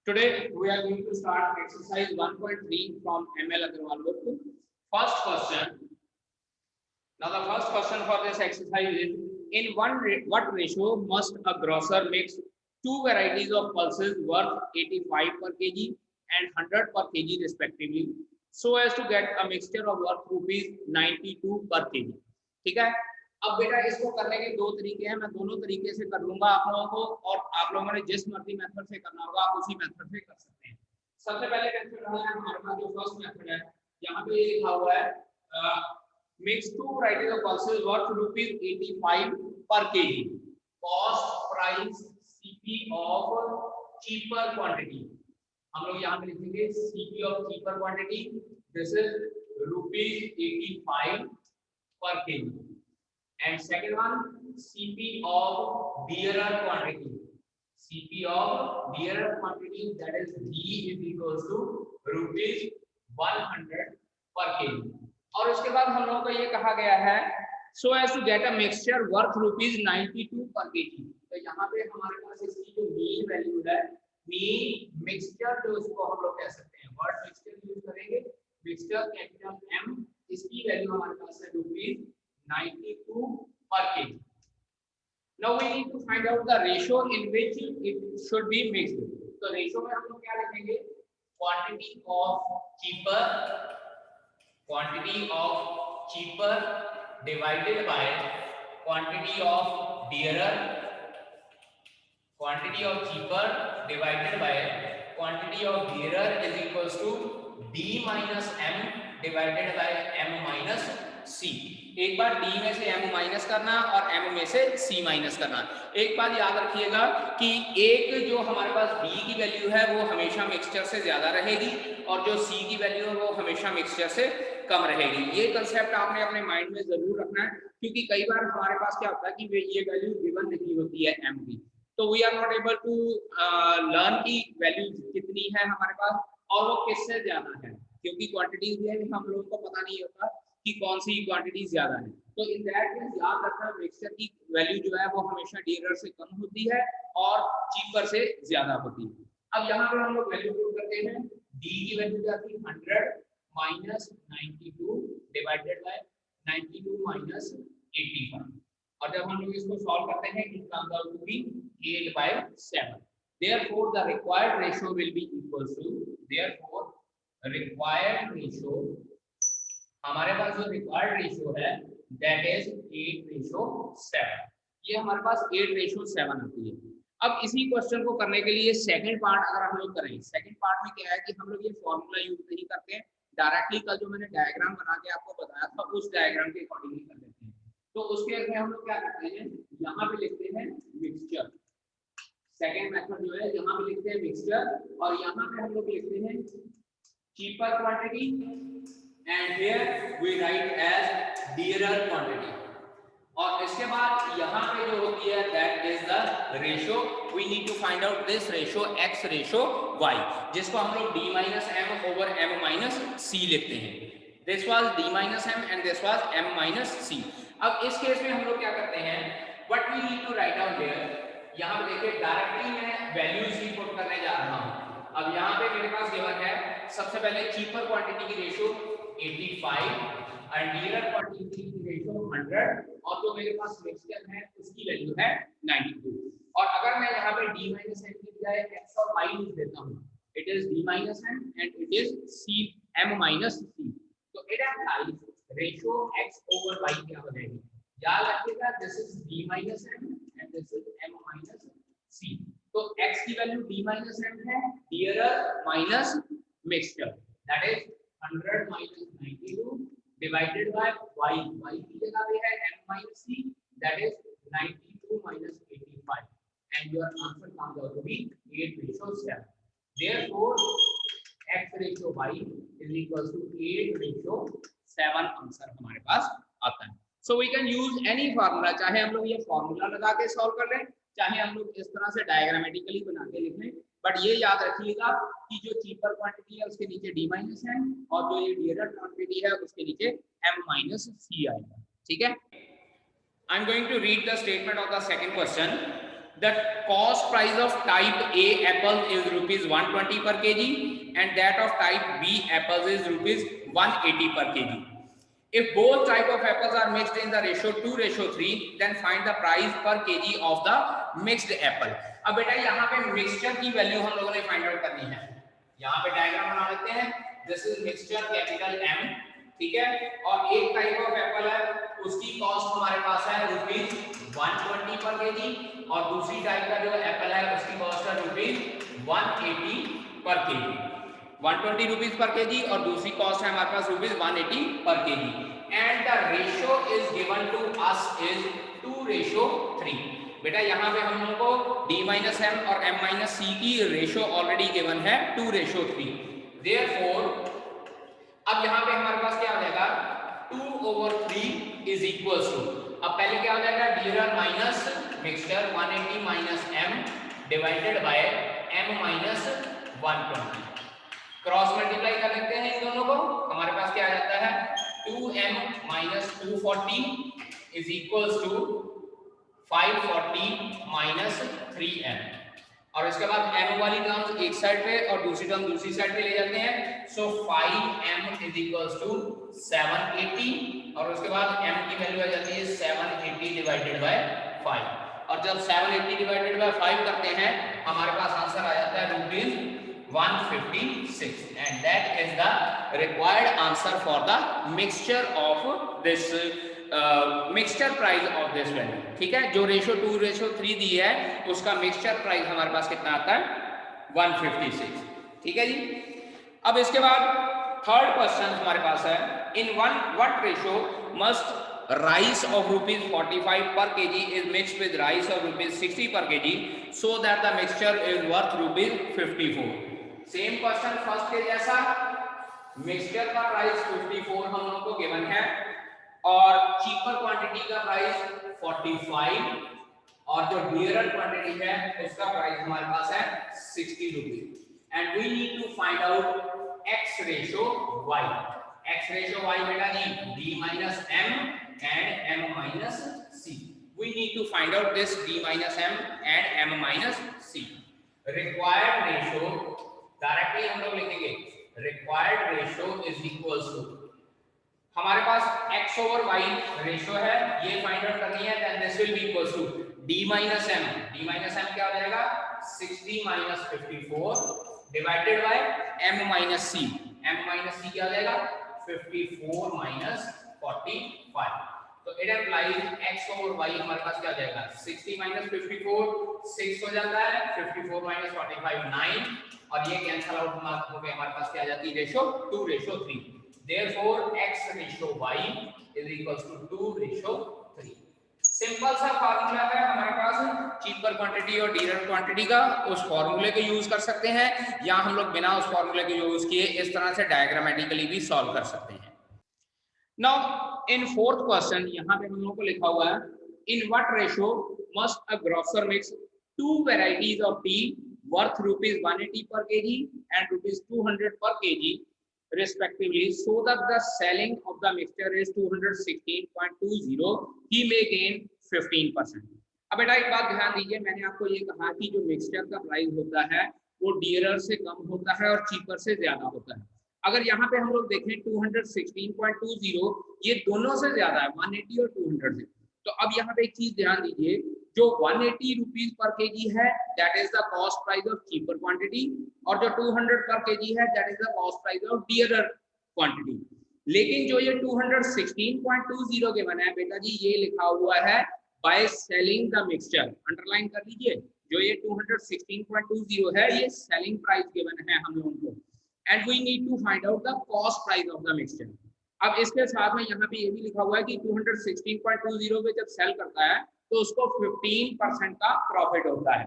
Today we are going to start exercise 1.3 from ML Agarwal book. First question. Now the first question for this exercise is: in what ratio must a grocer mix two varieties of pulses worth 85 per kg and 100 per kg respectively, so as to get a mixture of worth rupees 92 per kg? ठीक है। अब बेटा इसको करने के दो तरीके हैं, मैं दोनों तरीके से कर लूंगा आप लोगों को, और आप लोगों ने जिस मर्जी मेथड से करना होगा आप उसी मेथड से कर सकते हैं। सबसे पहले मेथड है हमारे पास जो फर्स्ट मेथड है, यहाँ पे ये लिखा हुआ है mix two varieties of pulses worth rupees 85 per kg, cost price CP of cheaper quantity। हम लोग यहाँ पे लिखेंगे CP of cheaper quantity, this is rupees 85 per kg, and second one CP of dearer quantity, CP of dearer quantity, that is D is equals to rupees 100 per kg। और उसके बाद हम लोगों को ये कहा गया है so as to get a mixture worth rupees 92 per kg। तो यहाँ पे हमारे पास इसकी जो मीन वैल्यू है, मीन मिक्सचर जो इसको हम लोग कह सकते हैं, वर्ड मिक्सचर यूज करेंगे, मिक्सचर कैपिटल M, इसकी वैल्यू हमारे पास है rupees 92 per kg। Now we need to find out the ratio in which it should be mixed। तो रेशियो में हम लोग क्या लिखेंगे, quantity of cheaper divided by quantity of dearer, quantity of cheaper divided by quantity of dearer is equals to D minus M divided by M minus C। एक बार D में से M minus करना और M में से C minus करना। एक बात याद रखिएगा कि एक जो हमारे पास B की वैल्यू है वो हमेशा मिक्सचर से ज्यादा रहेगी और जो C की वैल्यू है वो हमेशा मिक्सचर से कम रहेगी। ये कंसेप्ट आपने अपने माइंड में जरूर रखना है, क्योंकि कई बार हमारे पास क्या होता है कि ये वैल्यू गिवन नहीं होती है M की, तो we are not able to learn की वैल्यू कितनी है हमारे पास और वो किससे ज्यादा है, क्योंकि क्वांटिटीज में हम लोगों को पता नहीं होता कि कौन सी क्वांटिटी ज्यादा है। तो इन दैट केस याद रखना मिक्सचर की वैल्यू जो है वो हमेशा डीलर से कम होती है और चीपर से ज्यादा होती है। अब यहाँ पे हम लोग वैल्यू पुट करते हैं, डी की वैल्यू जाती है 100 माइनस 92 डिवाइडेड बाय 92 माइनस 85, और जब हम लोग इसको सॉल्व करते हैं it comes out to be 8/7। therefore the required ratio will be equals to, therefore required ratio, हमारे पास जो रिक्वायर्ड रेशियो है दैट इज 8/7। ये हमारे पास 8/7 आती है। अब इसी क्वेश्चन को करने के लिए सेकंड पार्ट अगर हम लोग करें, सेकंड पार्ट में क्या है कि हम लोग ये फॉर्मूला यूज नहीं करते हैं, डायरेक्टली कल जो मैंने डायग्राम बना के आपको बताया था उस डायग्राम के अकॉर्डिंगली कर देते हैं। तो उसके में हम लोग क्या करते हैं, यहाँ पे लिखते हैं मिक्सचर, सेकेंड मेथड जो है यहाँ पे लिखते हैं मिक्सचर, और यहाँ पे हम लोग लिखते हैं cheaper quantity and here we write as dearer quantity। और इसके बाद यहाँ पे जो होती है that is the ratio, we need to find out this ratio x ratio y, जिसको हम लोग d minus m over m minus c लिखते हैं। this was d minus m and this was m minus c। अब इस case में हम लोग क्या करते हैं, what we need to write down here, यहाँ पे देखिए डायरेक्टली मैं वैल्यूज ही पुट करने जा रहा हूँ। अब यहाँ पे मेरे पास गिवन है सबसे पहले चीपर क्वांटिटी की रेशियो 85 और डीलर क्वांटिटी की रेशियो 100, और जो मेरे पास मिक्सचर है उसकी वैल्यू है 92। और अगर मैं यहाँ पे d minus m की बजाय x और y लिख देता हूँ, it is d minus m and it is c m minus c, तो it implies ratio x over y क्या हो जाएगी, याद रखिएगा this is d minus m and this is m minus c। तो x की वैल्यू d minus m है, dealer minus mixture, that is 100 minus 92 divided by y, y की जगह पे है m minus c, that is 92 minus 85, and your answer comes out to be 8/7। therefore x ratio y is equals to 8/7 answer हमारे पास आता है। so we can use any formula, चाहे हम लोग ये फॉर्मूला लगा के सॉल्व कर लें, चाहे हम लोग इस तरह से डायग्रामेटिकली बना के लिख लें, बट ये याद रखिएगा कि जो चीपर क्वांटिटी है उसके नीचे d minus m और जो ये डीलर क्वांटिटी है उसके नीचे m minus c आएगा। ठीक है, I am going to read the statement of the second question. The cost price of type A apple is rupees 120 per kg and that of type B apples is rupees 180 per kg. If both type of apples are mixed in the ratio 2:3, then find the price per kg of the mixed apple. अब बेटा यहाँ पे mixture की value हम लोगों ने find out करनी है। यहाँ पे डायग्राम बना लेते हैं। This is mixture capital M, ठीक है, और एक टाइप ऑफ एप्पल है, उसकी कॉस्ट हमारे पास है रुपीज 120 पर केजी और दूसरी टाइप का जो एप्पल है उसकी कॉस्ट है रुपीज 180 पर केजी। 120 रुपीज पर केजी और दूसरी कॉस्ट है हमारे पास रुपीज 180 पर KG and the ratio is given to us is 2:3। बेटा यहाँ पे हम लोगों को D - M और M - C की रेशियो ऑलरेडी गिवन है 2:3। देयरफॉर अब यहाँ पे हमारे पास क्या हो जाएगा 2/3 इज इक्वल्स टू, अब पहले क्या हो जाएगा dinner minus mixture 180 minus M divided by M minus 120, cross multiply कर लेते हैं इन दोनों को, हमारे पास क्या आ जाता है 2M minus 240 is equals to 540 minus 3M और इसके बाद M वाली टर्म एक साइड पे और दूसरी टर्म दूसरी साइड पे ले जाते हैं। सो 5M इज इक्वल्स टू 780 और उसके बाद M की वैल्यू आ जाती है 780 डिवाइडेड बाय 5 और जब 780 डिवाइडेड बाय 5 करते हैं हमारे पास आंसर आ जाता है rupees 156 and that is the required answer for the mixture of this mixture price of this value, ठीक है, जो रेशियो 2:3 दी है उसका मिक्सचर प्राइस हमारे पास कितना आता है 156, ठीक है जी। अब इसके बाद थर्ड क्वेश्चन हमारे पास है in what ratio must rice of rupees 45 पर KG is mixed with rice of rupees 60 पर KG so that the mixture is worth rupees 54। Same question first के जैसा, मिक्सचर का प्राइस 54 हम लोगों को गिवन है और चीपर क्वांटिटी का प्राइस 45 और जो डियरर क्वांटिटी है उसका प्राइस हमारे पास है 60 rupees and we need to find out x ratio y। x ratio y बेटा जी D minus M and M minus C। we need to find out this D minus M and M minus C। required ratio directly हम लोग लिखेंगे required ratio is equals to, हमारे पास x over y ratio है ये find out करनी है, then this will be equals to D minus M। D minus M क्या हो जाएगा 60 minus 54 divided by M minus C। M minus C क्या हो जाएगा 54 minus 45। तो it implies x over y हमारे पास क्या हो जाएगा 60 minus 54 6 हो जाता है, 54 minus 45 9 और ये कैंसिल आउट हो गए, हमारे पास क्या आ जाती है ratio 2:3। Therefore, x ratio y is equals to 2:3। Simple सा फार्मूला है हमारे पास चीपर क्वांटिटी और डियरर क्वांटिटी का, उस फार्मूले को यूज कर सकते हैं या हम लोग बिना उस फार्मूले के यूज किए इस तरह से डायग्रामेटिकली भी सॉल्व कर सकते हैं। नाउ इन फोर्थ क्वेश्चन यहाँ पे हम लोगों को लिखा हुआ है in what ratio must a grocer mix to varieties of T worth rupees 180 पर केजी एंड रुपीज 200 पर KG respectively so that the selling of the mixture is 216.20, he may gain 15%। अब बेटा एक बात ध्यान दीजिए, मैंने आपको ये कहा कि जो मिक्सचर का प्राइस होता है वो डियरर से कम होता है और चीपर से ज्यादा होता है। अगर यहाँ पे हम लोग देखें 216.20 ये दोनों से ज्यादा है 180 और 200 से, तो अब यहाँ पे एक चीज ध्यान दीजिए, जो 180 रुपीज पर केजी है that is the cost price of cheaper quantity और जो 200 पर केजी है that is the cost price of dearer quantity. लेकिन जो ये 216.20 के बना है बेटा जी ये लिखा हुआ है by selling the mixture, underline कर लीजिए, जो ये 216.20 है ये सेलिंग प्राइस गिवन है हम लोगों को and we need to find out the cost price of the mixture. अब इसके साथ में यहाँ पे ये भी लिखा हुआ है कि 216.20 पे जब सेल करता है तो उसको 15% का प्रॉफिट होता है।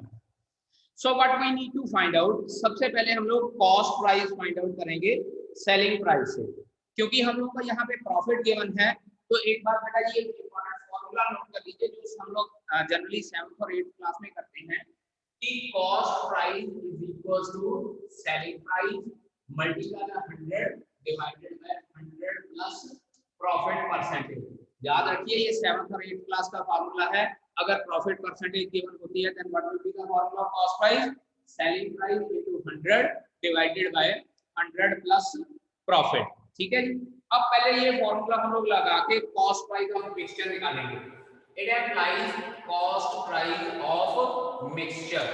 So what we need to find out, सबसे पहले हम लोग कॉस्ट प्राइस फाइंड आउट करेंगे सेलिंग प्राइस से, क्योंकि हम लोग को यहाँ पे प्रॉफिट गिवन है। तो एक बार बेटा जी एक इंपॉर्टेंट फॉर्मूला नोट कर लीजिए जो हम लोग जनरली 7th और 8th क्लास में करते हैं कि cost price is equals to selling price multiply 100 divided by 100 plus profit percentage. याद रखिए ये 7th और 8th क्लास का फार्मूला है, अगर प्रॉफिट परसेंटेज गिवन होती है then what will be the formula of cost price, selling price into 100 divided by 100 plus profit. ठीक है जी। अब पहले ये फॉर्मूला हम लोग लगा के कॉस्ट प्राइस ऑफ मिक्सचर निकालेंगे। It implies cost price of mixture.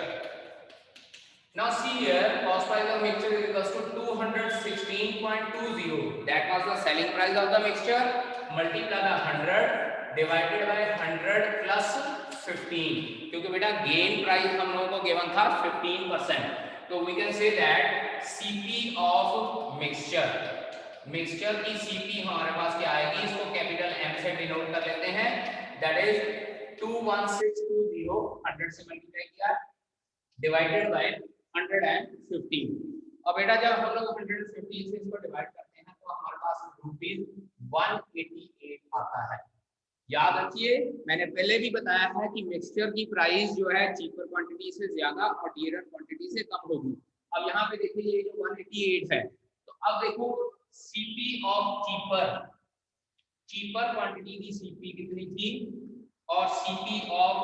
Now see here, cost price of mixture is equals to 216.20. That was the selling price of the mixture. Multiply by 100 divided by 100 plus 15. क्योंकि बेटा gain price हम लोगों को given था 15%. तो we can say that CP of mixture. Mixture की CP हमारे पास क्या आएगी? इसको कैपिटल M से डिनोट कर लेते हैं. That is 21620 100 से मल्टीप्लाई किया डिवाइडेड बाय 115। और बेटा जब हम लोग 115 से इसको डिवाइड करते हैं तो हमारे पास ₹188 आता है। याद रखिए मैंने पहले भी बताया है कि मिक्सचर की प्राइस जो है चीपर क्वांटिटी से ज्यादा और डियरर क्वांटिटी से कम होगी। अब यहाँ पे देखिए ये जो 188 है, तो अब देखो सीपी ऑफ चीपर क्वांटिटी की सीपी कितनी थी और सीपी ऑफ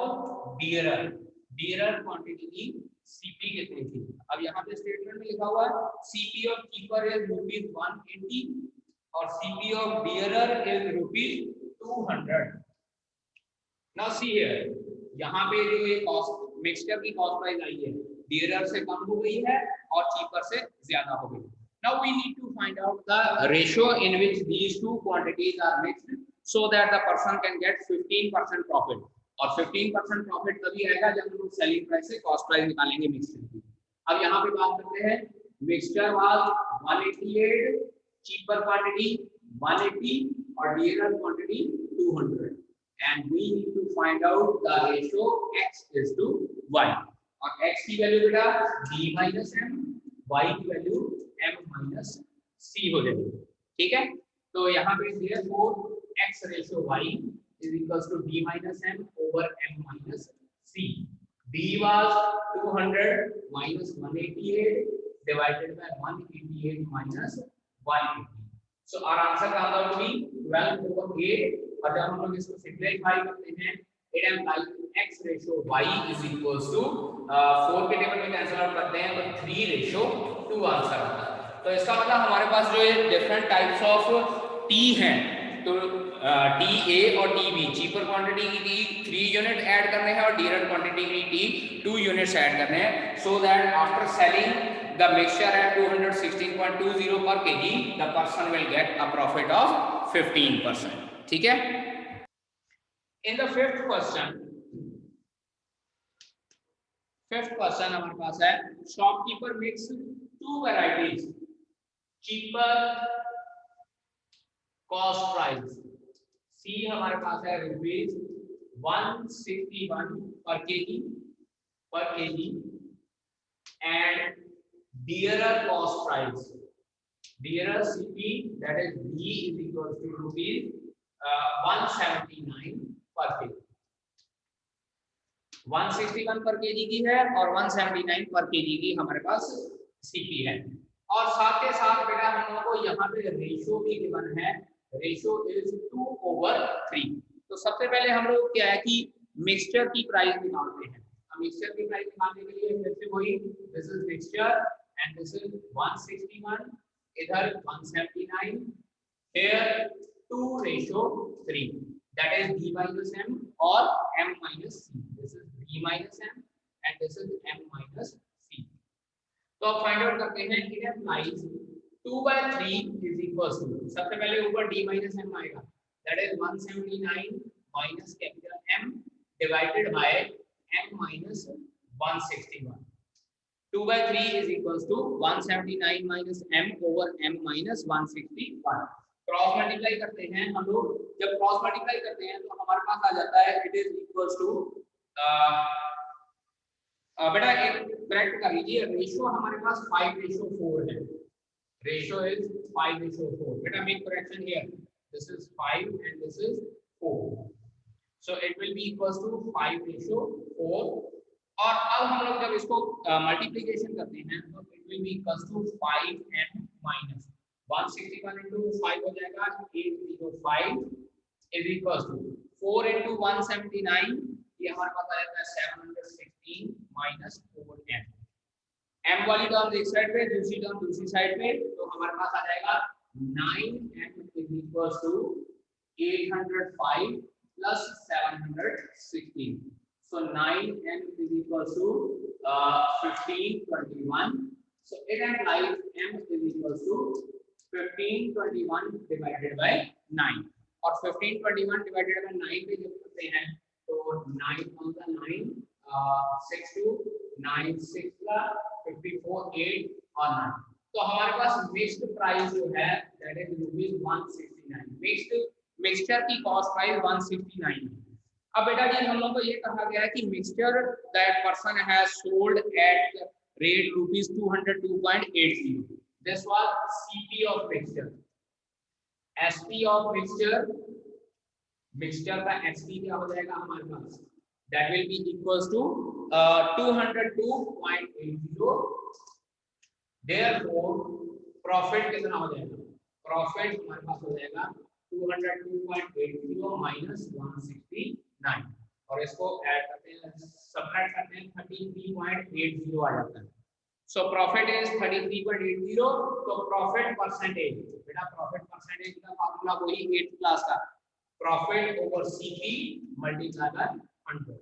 डियरर क्वांटिटी की सीपी कितनी थी। अब यहाँ पे स्टेटमेंट में लिखा हुआ है सीपी ऑफ चीपर इज ₹180 और CP of dearer is ₹200। Now see here, यहाँ पे जो ये कॉस्ट मिक्सचर की कॉस्ट प्राइस आई है डियरर से कम हो गई है और चीपर से ज्यादा हो गई। Now we need to find out the ratio in which these two quantities are mixed so that the person can get 15% profit. और 15% प्रॉफिट तभी आएगा जब हम लोग सेलिंग प्राइस से कॉस्ट प्राइस निकालेंगे मिक्सचर की। अब यहाँ पे बात करते हैं मिक्सचर वाज 188, चीपर क्वांटिटी 180 और dearer quantity 200 and we need to find out the ratio x is to y। और x की वैल्यू बेटा b minus m, y की वैल्यू m minus c हो जाएगी। ठीक है, तो यहाँ पे therefore x ratio y is equals to b minus m over m minus c। b was 200 minus 188 divided by 188 minus 180। So our answer comes out to be 12 over 8। और जब हम लोग इसको सिंपलीफाई करते हैं it implies x ratio y is equals to 4 के table में cancel out करते हैं तो 3 रेशियो 2 आंसर आता है। तो इसका मतलब हमारे पास जो ये डिफरेंट टाइप्स ऑफ t हैं तो TA और TB चीपर क्वांटिटी की T 3 यूनिट ऐड करने हैं और डियरर क्वांटिटी की T 2 यूनिट्स ऐड करने हैं so that after selling the mixture at 216.20 per kg the person will get a profit of 15%। ठीक है। In the fifth question हमारे पास है shopkeeper mix 2 varieties cheaper cost price। C हमारे पास है ₹161 per kg and dearer cost price dearer CP that is D is equals to rupees 179 per kg। 161 पर KG की है और 179 पर केजी की हमारे पास सीपी है। और साथ के साथ बेटा हम लोगों को यहाँ पे रेशियो भी गिवन है, रेशियो इज 2/3। तो सबसे पहले हम लोग क्या है कि मिक्सचर की प्राइस निकालते हैं। अब मिक्सचर की प्राइस निकालने के लिए फिर से वही this is mixture and this is 161 इधर 179 here 2/3 that is b minus m or m minus c। this is b minus m and this is m minus c। तो अब फाइंड आउट करते हैं it implies 2/3 is equals to सबसे पहले ऊपर d minus m आएगा that is 179 minus capital M divided by m minus 161। 2/3 is equals to 179 minus m over m minus 161। Cross multiply करते हैं हम लोग, जब क्रॉस मल्टीप्लाई करते हैं तो हमारे पास आ जाता है इट इज इक्वल्स टू बेटा एक करेक्ट कर लीजिए रेशियो हमारे पास 5/4 है। रेशियो इज 5/4 बेटा make correction here this is 5 and this is 4 so it will be equals to 5/4। और अब हम लोग जब इसको मल्टीप्लिकेशन करते हैं तो it will be equals to 5m minus 161 into 5 हो जाएगा 805 is equals to 4 into 179 ये हमारे पास आ जाता है 716 माइनस 4m। m वाली टर्म एक साइड पे, दूसरी टर्म दूसरी साइड पे, तो हमारे पास आ जाएगा 9m is equal to 805 plus 716. So 9m is equal to 1521. So it implies m is equal to 1521 divided by 9. और 1521 divided by 9 पे जब करते हैं तो 9 on the 9 6 to 9 6 का 54 8 और 9, तो हमारे पास मिक्स्ड प्राइस जो है दैट इज ₹169। मिक्सचर की कॉस्ट प्राइस 169 है। अब बेटा जी हम लोग को ये कहा गया है कि mixture that person has sold at rate ₹202.80। This was CP of mixture. SP of mixture, mixture का एसपी क्या हो जाएगा हमारे पास, that will be equals to 202.80। Therefore profit कितना हो जाएगा, प्रॉफिट हमारे पास हो जाएगा 202.80 माइनस 169, और इसको ऐड करते हैं, सबट्रैक्ट करते हैं 33.80 आ जाता है। So profit is 33.80। तो प्रॉफिट परसेंटेज, बेटा प्रॉफिट परसेंटेज का फार्मूला वही 8th क्लास का, profit over CP multiply by 100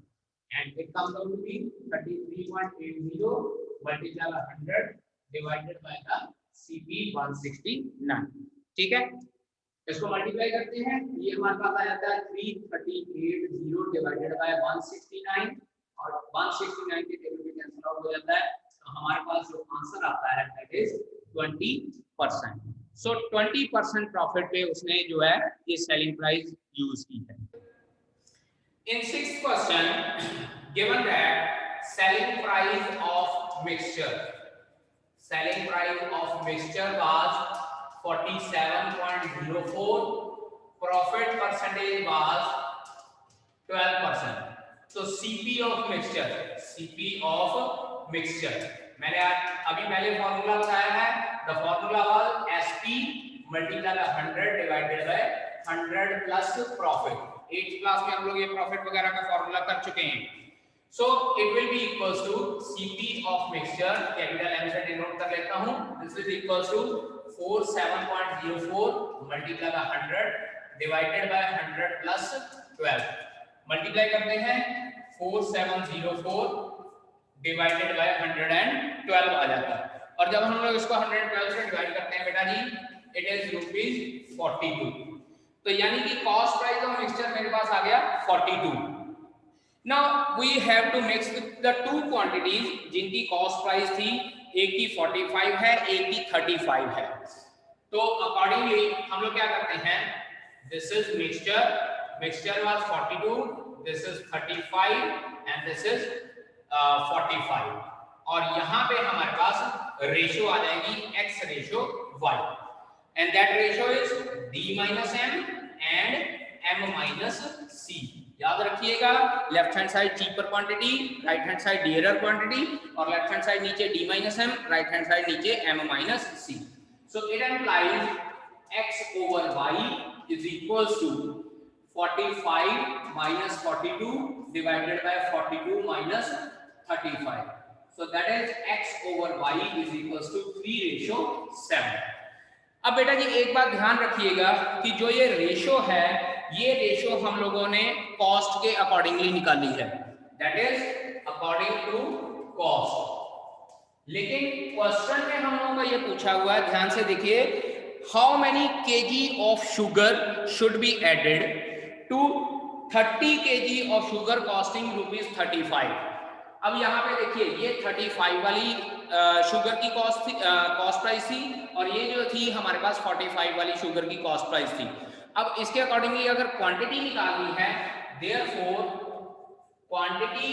and it comes out to be 33.80 multiply by 100 divided by the CP 169। ठीक है, इसको मल्टीप्लाई करते हैं, ये हमारे पास आ जाता है 3380 डिवाइडेड बाय 169, और 169 के टेबल में कैंसिल आउट हो जाता है, तो हमारे पास जो आंसर आता है दैट इज 20%। सो 20% प्रॉफिट पे उसने जो है ये सेलिंग प्राइस यूज की है। इन 6th question given that selling price of mixture, selling price of mixture was 47.04, profit percentage was 12%. so CP of mixture, CP of mixture मैंने अभी पहले फॉर्मूला बताया है, the formula was SP multiplied by 100 divided by 100 plus profit। 8th class में हम लोग ये profit वगैरह का फॉर्मूला कर चुके हैं। So it will be equals to CP of mixture, capital M से डिनोट कर लेता हूँ, this is equals to 47.04 multiplied by 100 divided by 100 plus 12, multiply करते हैं 4704 डिवाइडेड बाय 112 आ जाता है, और जब हम लोग इसको 112 से डिवाइड करते हैं बेटा जी इट इज ₹42। तो यानी कि कॉस्ट प्राइस ऑफ मिक्सचर मेरे पास आ गया 42। Now we have to mix the two quantities जिनकी कॉस्ट प्राइस थी, एक की 45 है एक की 35 है। तो अकॉर्डिंगली हम लोग क्या करते हैं, this is mixture, mixture was 42, this is 35 and this is 45, और यहाँ पे हमारे पास रेशियो आ जाएगी x ratio y, and that ratio is d minus m and m minus c। याद रखिएगा, left hand side cheaper quantity, right hand side dearer quantity, और left hand side नीचे d minus m, right hand side नीचे m minus c। So it implies x over y is equals to 45 minus 42 divided by 42 minus 35। so that is x over y is equals to 3:7। अब बेटा जी एक बात ध्यान रखिएगा कि जो ये रेशो है, ये रेशो हम लोगों ने कॉस्ट के अकॉर्डिंगली निकाली है, that is according to cost. लेकिन क्वेश्चन में हम लोगों का ये पूछा हुआ है, ध्यान से देखिए, how many KG of sugar should be added to 30 KG of sugar costing ₹35। अब यहाँ पे देखिए ये 35 वाली शुगर की कॉस्ट प्राइस थी, और ये जो थी हमारे पास 45 वाली शुगर की कॉस्ट प्राइस थी। अब इसके अकॉर्डिंगली अगर क्वांटिटी निकालनी है, देयरफॉर क्वांटिटी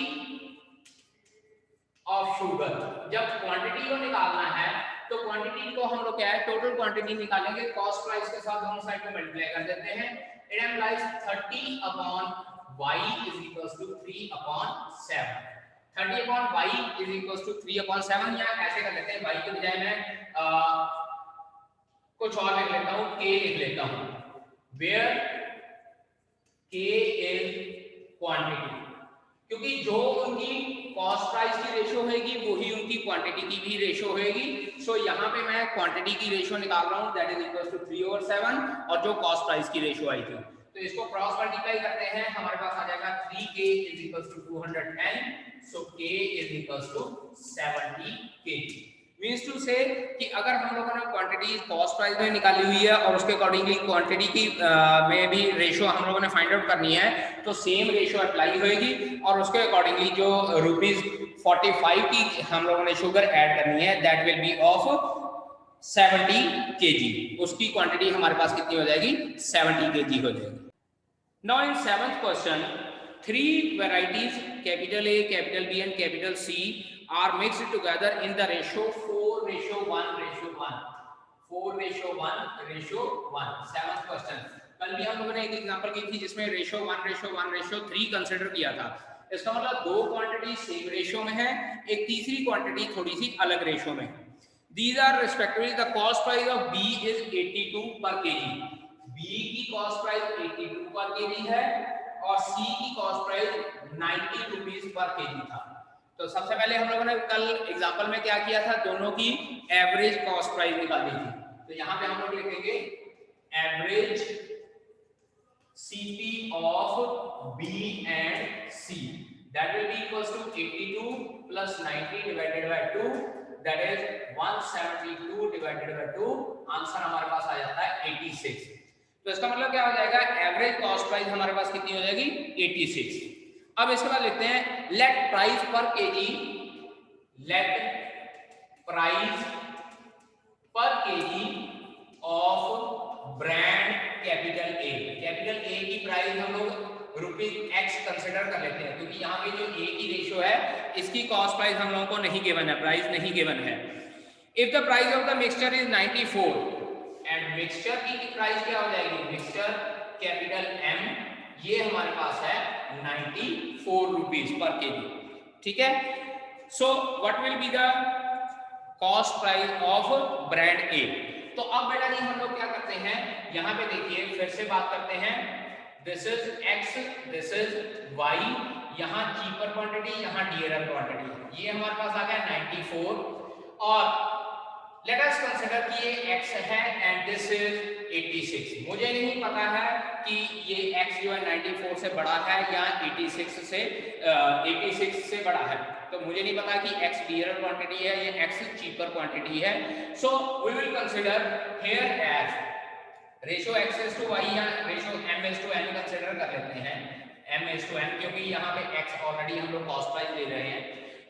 ऑफ शुगर, जब क्वांटिटी को निकालना है तो क्वांटिटी को हम लोग क्या है, टोटल क्वांटिटी निकालेंगे, कॉस्ट प्राइस के साथ दोनों साइड को मल्टीप्लाई कर देते हैं, it implies 30/y is equals to 3/7। 30/y is equals to 3/7, या ऐसे कर लेते हैं, y के बजाय मैं कुछ और लिख लेता हूँ, k लिख लेता हूँ, where k is quantity। क्योंकि जो उनकी कॉस्ट प्राइस की रेशो होगी वही उनकी क्वांटिटी की भी रेशो होगी। सो यहाँ पे मैं क्वांटिटी की रेशो निकाल रहा हूँ, दैट इज इक्वल टू 3/7, और जो कॉस्ट प्राइस की रेशो आई थी, तो इसको क्रॉस मल्टीप्लाई करते हैं, हमारे पास आ जाएगा 3k is equal to 210, so k is equal to 70 kg। Means to say कि अगर हम लोगों ने क्वांटिटी कॉस्ट प्राइस में निकाली हुई है और उसके अकॉर्डिंगली क्वांटिटी की में भी रेशो हम लोगों ने फाइंड आउट करनी है, तो सेम रेशो अप्लाई होगी और उसके अकॉर्डिंगली जो ₹45 की हम लोगों ने शुगर ऐड करनी है, that will B of 70 kg। उसकी क्वांटिटी हमारे पास कितनी हो जाएगी? 70 kg हो जाएगी। Now in 7th question, 3 varieties capital A, capital B and capital C are mixed together in the ratio 4:1:1, 4:1:1। 7th question, कल भी हम लोगों ने एक एग्जांपल की थी जिसमें रेशो 1:1:3 कंसीडर किया था। इसका मतलब दो क्वांटिटी सेम रेशो में है, एक तीसरी क्वांटिटी थोड़ी सी अलग रेशो में है। These are respectively the cost price of B is 82 per kg। B की कॉस्ट प्राइस 82 पर केजी है और C की कॉस्ट प्राइस 90 रुपीस पर केजी था। तो सबसे पहले हम लोगों ने कल एग्जांपल में क्या किया था, दोनों की एवरेज कॉस्ट प्राइस निकाली थी। तो यहाँ पे हम लोग लिखेंगे average CP of B and C, that will be equals to 82 plus 90 divided by 2, that is 172 divided by 2। Answer हमारे पास आ जाता है 86। तो इसका मतलब क्या हो जाएगा, एवरेज कॉस्ट प्राइस हमारे पास कितनी हो जाएगी? 86। अब इसके बाद लिखते हैं लेट प्राइस पर केजी, लेट प्राइस पर KG of brand capital A. Capital A की प्राइस हम लोग ₹X कंसीडर कर लेते हैं, क्योंकि यहाँ पे जो ए की रेशो है इसकी कॉस्ट प्राइस हम लोगों को नहीं गिवन है, प्राइस नहीं गिवन है। If the price of the mixture is 94 and mixture की प्राइस क्या हो जाएगी? मिक्सचर कैपिटल M, ये हमारे पास है 94 रुपीस पर केजी। ठीक है, so what will be the cost price of brand ए। तो अब बेटा जी हम लोग क्या करते हैं, यहाँ पे देखिए फिर से बात करते हैं, this is X, this is Y, यहाँ चीपर क्वांटिटी, यहाँ डियरर क्वांटिटी, ये हमारे पास आ गया 94 और लेट अस कंसीडर कि ये x है एंड दिस इज 86। मुझे नहीं पता है कि ये x जो है 94 से बड़ा है या 86 से बड़ा है, तो मुझे नहीं पता कि x डियरर क्वांटिटी है या x चीपर क्वांटिटी है। So we will consider here as ratio x is to y या ratio m is to n consider कर लेते हैं, m इज टू n, क्योंकि यहाँ पे x ऑलरेडी हम लोग कॉस्ट प्राइस ले रहे हैं।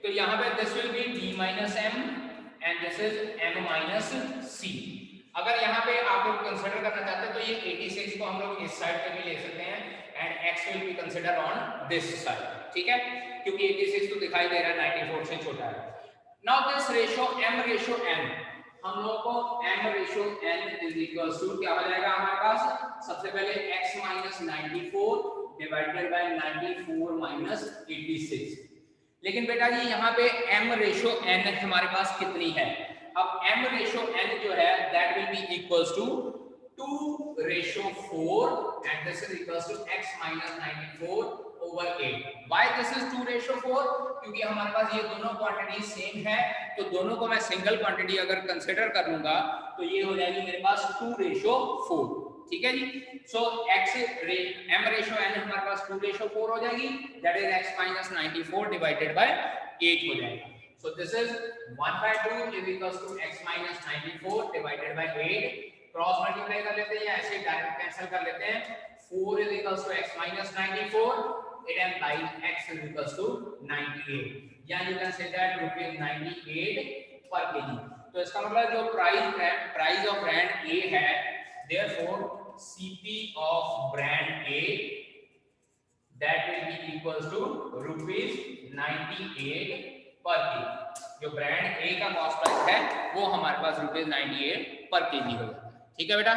तो यहाँ पे this will B d minus m and this is m minus c। अगर यहाँ पे आप लोग कंसीडर करना चाहते हैं तो ये 86 को हम लोग इस साइड पे भी ले सकते हैं and x will be consider on this side, ठीक है, क्योंकि 86 तो दिखाई दे रहा है 94 से छोटा है। Now this ratio m ratio n, हम लोग को m ratio n is equals to क्या हो जाएगा हमारे पास? सबसे पहले x minus 94 divided by 94 minus 86। लेकिन बेटा जी यहाँ पे m रेशो n हमारे पास कितनी है? अब m रेशो n जो है that will be equals to 2:4 and this is equals to x minus 94 over 8। Why this is 2:4? क्योंकि हमारे पास ये दोनों क्वांटिटी सेम है, तो दोनों को मैं सिंगल क्वांटिटी अगर कंसीडर कर लूंगा तो ये हो जाएगी मेरे पास 2:4। ठीक है जी। सो m रेशो n हमारे पास 2:4 हो जाएगी, that is x minus 94 divided by 8 हो जाएगा। So this is 1/2 is equals to x minus 94 divided by 8। Cross multiply कर लेते हैं या ऐसे डायरेक्ट कैंसिल कर लेते हैं। 4 is equals to x minus 94, it implies x is equals to 98, या you can say that ₹98 per kg। तो इसका मतलब जो प्राइस ऑफ ब्रांड A है, therefore CP of brand A that will be equals to ₹98 per kg। जो brand A का cost price है वो हमारे पास ₹98 पर केजी होगा। ठीक है बेटा।